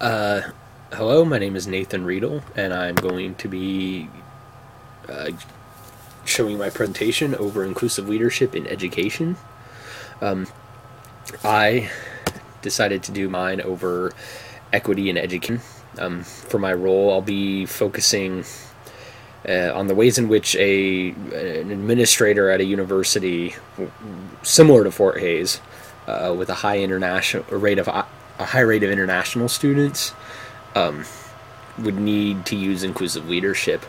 Uh, Hello, my name is Nathan Riedel, and I'm going to be uh, showing my presentation over inclusive leadership in education. I decided to do mine over equity in education. For my role, I'll be focusing on the ways in which an administrator at a university similar to Fort Hays, with a high rate of international students, would need to use inclusive leadership.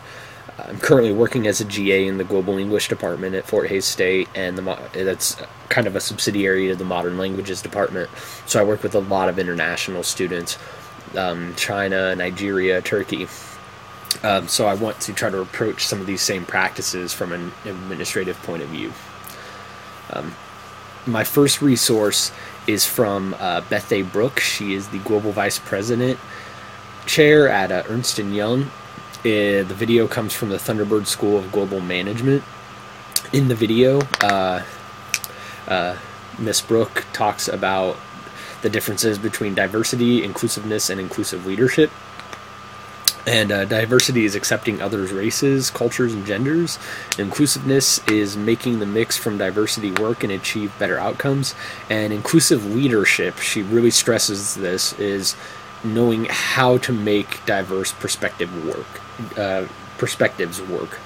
I'm currently working as a GA in the Global English Department at Fort Hays State, and that's kind of a subsidiary of the Modern Languages Department. So I work with a lot of international students, China, Nigeria, Turkey. So I want to try to approach some of these same practices from an administrative point of view. My first resource is from Beth A. Brooke. She is the Global Vice President Chair at Ernst & Young. The video comes from the Thunderbird School of Global Management. In the video, Miss Brooke talks about the differences between diversity, inclusiveness, and inclusive leadership. And diversity is accepting others' races, cultures, and genders. Inclusiveness is making the mix from diversity work and achieve better outcomes. And inclusive leadership, she really stresses this, is knowing how to make diverse perspectives work.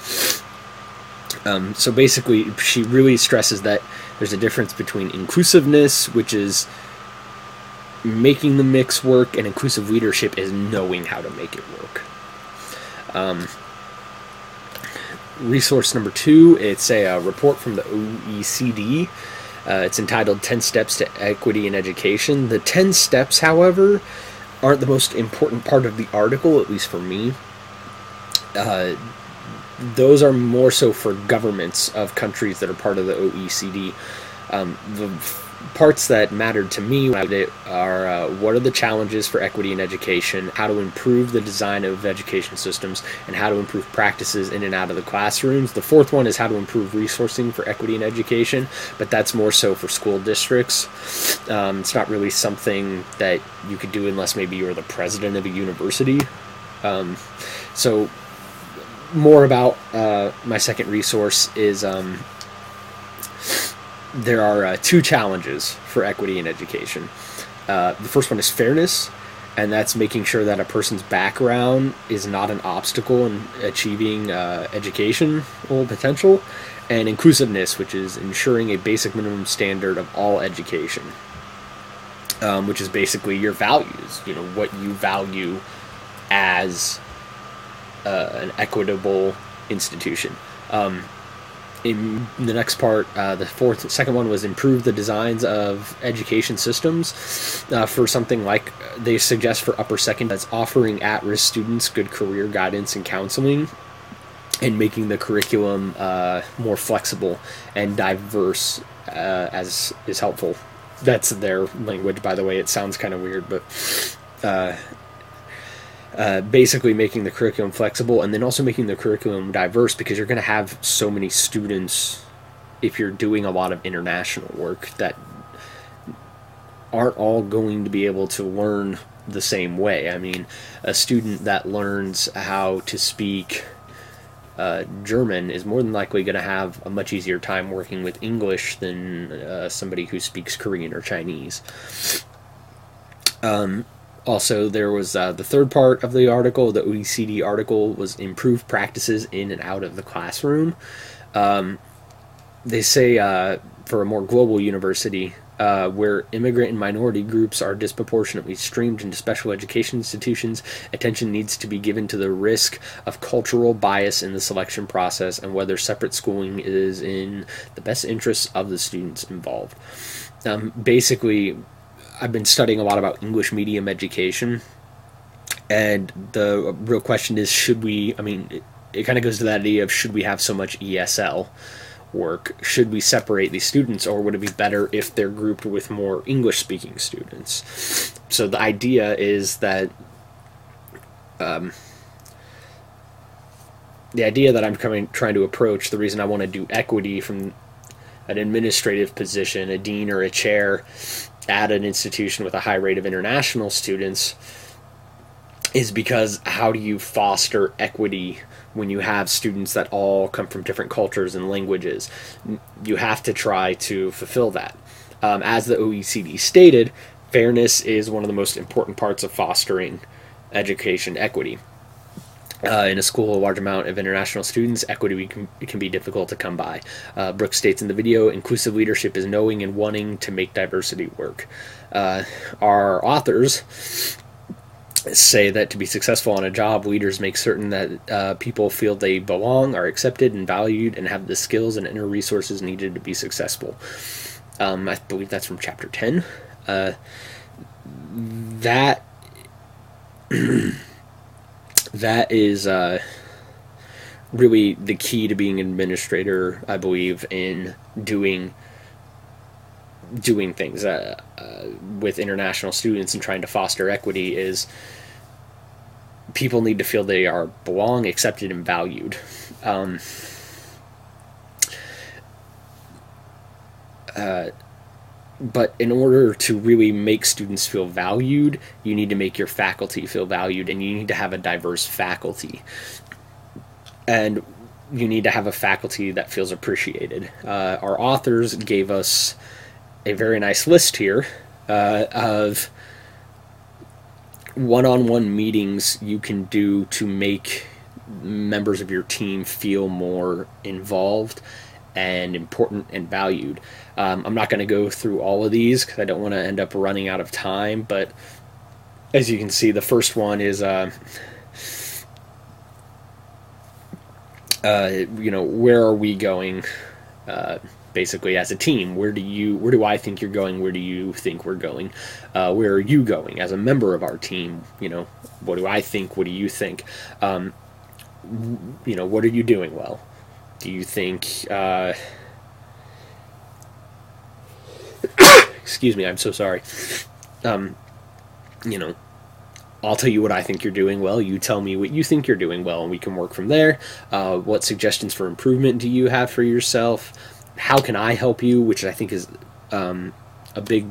So basically, she really stresses that there's a difference between inclusiveness, which is making the mix work, and inclusive leadership is knowing how to make it work. Resource number 2, it's a report from the OECD. It's entitled 10 Steps to Equity in Education. The 10 steps, however, aren't the most important part of the article, at least for me. Those are more so for governments of countries that are part of the OECD. The parts that mattered to me are what are the challenges for equity in education, how to improve the design of education systems, and how to improve practices in and out of the classrooms. The fourth one is how to improve resourcing for equity in education, but that's more so for school districts. It's not really something that you could do unless maybe you were the president of a university. So more about my second resource is there are 2 challenges for equity in education. The first one is fairness, and that's making sure that a person's background is not an obstacle in achieving educational potential, and inclusiveness, which is ensuring a basic minimum standard of all education, which is basically your values, what you value as an equitable institution. In the next part, the second one was improve the designs of education systems for something like they suggest for upper second, that's offering at-risk students good career guidance and counseling, and making the curriculum more flexible and diverse as is helpful. That's their language, by the way. It sounds kind of weird, but basically making the curriculum flexible, and then also making the curriculum diverse, because you're going to have so many students if you're doing a lot of international work that aren't all going to be able to learn the same way. I mean, a student that learns how to speak German is more than likely going to have a much easier time working with English than somebody who speaks Korean or Chinese. Also, there was the third part of the article, the OECD article, was improved practices in and out of the classroom. They say for a more global university, where immigrant and minority groups are disproportionately streamed into special education institutions, attention needs to be given to the risk of cultural bias in the selection process and whether separate schooling is in the best interests of the students involved. Basically, I've been studying a lot about English medium education, and the real question is, it kind of goes to that idea of, should we have so much ESL work? Should we separate these students, or would it be better if they're grouped with more English-speaking students? So the idea is that I'm trying to approach, the reason I want to do equity from an administrative position, a dean or a chair, at an institution with a high rate of international students, is because how do you foster equity when you have students that all come from different cultures and languages? You have to try to fulfill that. As the OECD stated, fairness is one of the most important parts of fostering education equity. In a school, a large amount of international students, equity can be difficult to come by. Brooks states in the video, inclusive leadership is knowing and wanting to make diversity work. Our authors say that to be successful on a job, leaders make certain that people feel they belong, are accepted and valued, and have the skills and inner resources needed to be successful. I believe that's from chapter 10. That is really the key to being an administrator, I believe, in doing things with international students and trying to foster equity, is people need to feel they are belong, accepted, and valued. But in order to really make students feel valued, you need to make your faculty feel valued, and you need to have a diverse faculty. And you need to have a faculty that feels appreciated. Our authors gave us a very nice list here of one-on-one meetings you can do to make members of your team feel more involved and important and valued. I'm not going to go through all of these because I don't want to end up running out of time, but as you can see, the first one is where are we going basically as a team? Where do I think you're going? Where do you think we're going? Where are you going as a member of our team? What do I think? What do you think? What are you doing well? Do you think excuse me, I'm so sorry. I'll tell you what I think you're doing well. You tell me what you think you're doing well, and we can work from there. What suggestions for improvement do you have for yourself? How can I help you? Which I think is a big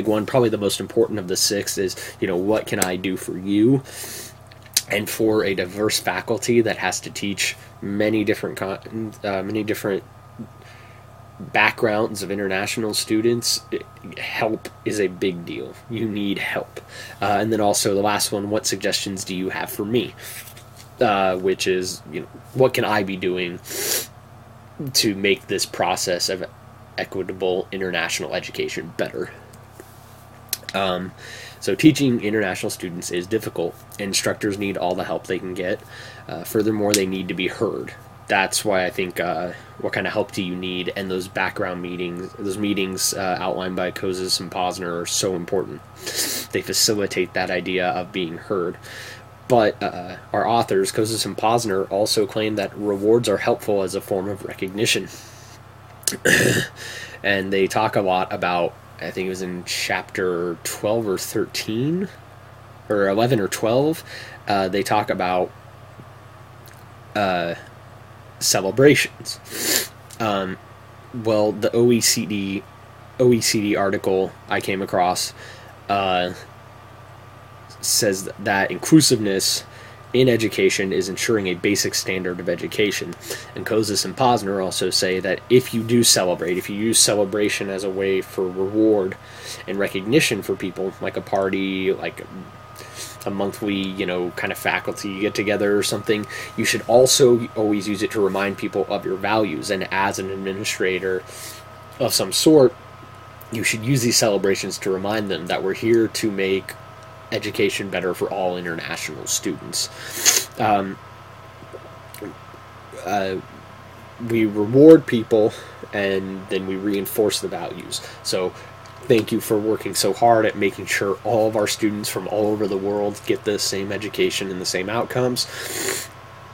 one. Probably the most important of the 6 is, what can I do for you? And for a diverse faculty that has to teach many different backgrounds of international students, help is a big deal. You need help. And then also the last one, what suggestions do you have for me? Which is, what can I be doing to make this process of equitable international education better? So teaching international students is difficult. Instructors need all the help they can get. Furthermore, they need to be heard. That's why I think what kind of help do you need, and those background meetings, those meetings outlined by Kouzes and Posner are so important. They facilitate that idea of being heard. But our authors, Kouzes and Posner, also claim that rewards are helpful as a form of recognition. And they talk a lot about, I think it was in chapter 12 or 13, or 11 or 12, they talk about celebrations. Well, the OECD article I came across says that inclusiveness in education is ensuring a basic standard of education. And Kouzes and Posner also say that if you do celebrate, if you use celebration as a way for reward and recognition for people, like a party, like a monthly, kind of faculty get together or something, you should also always use it to remind people of your values. And as an administrator of some sort, you should use these celebrations to remind them that we're here to make education better for all international students. We reward people, and then we reinforce the values. So thank you for working so hard at making sure all of our students from all over the world get the same education and the same outcomes.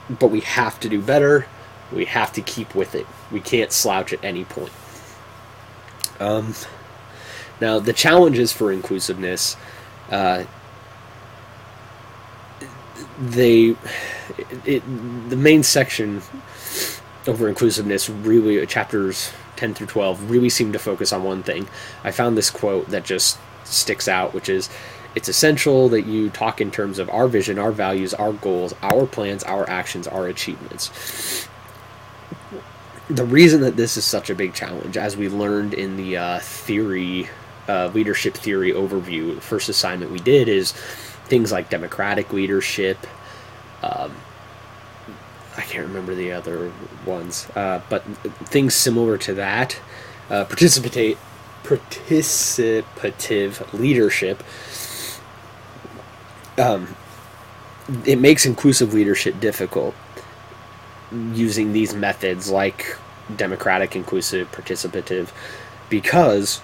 But we have to do better. We have to keep with it. We can't slouch at any point. Now, the challenges for inclusiveness, the main section over inclusiveness, really chapters 10 through 12, really seem to focus on one thing. I found this quote that just sticks out, which is, it's essential that you talk in terms of our vision, our values, our goals, our plans, our actions, our achievements. The reason that this is such a big challenge, as we learned in the leadership theory overview, first assignment we did, is things like democratic leadership. I can't remember the other ones, but things similar to that. Participative leadership. It makes inclusive leadership difficult using these methods like democratic, inclusive, participative, because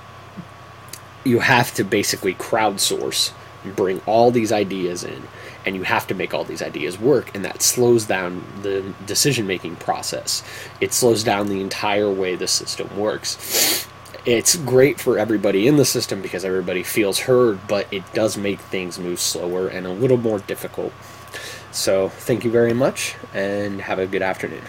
you have to basically crowdsource and bring all these ideas in, and you have to make all these ideas work, and that slows down the decision-making process. It slows down the entire way the system works. It's great for everybody in the system because everybody feels heard, but it does make things move slower and a little more difficult. So thank you very much, and have a good afternoon.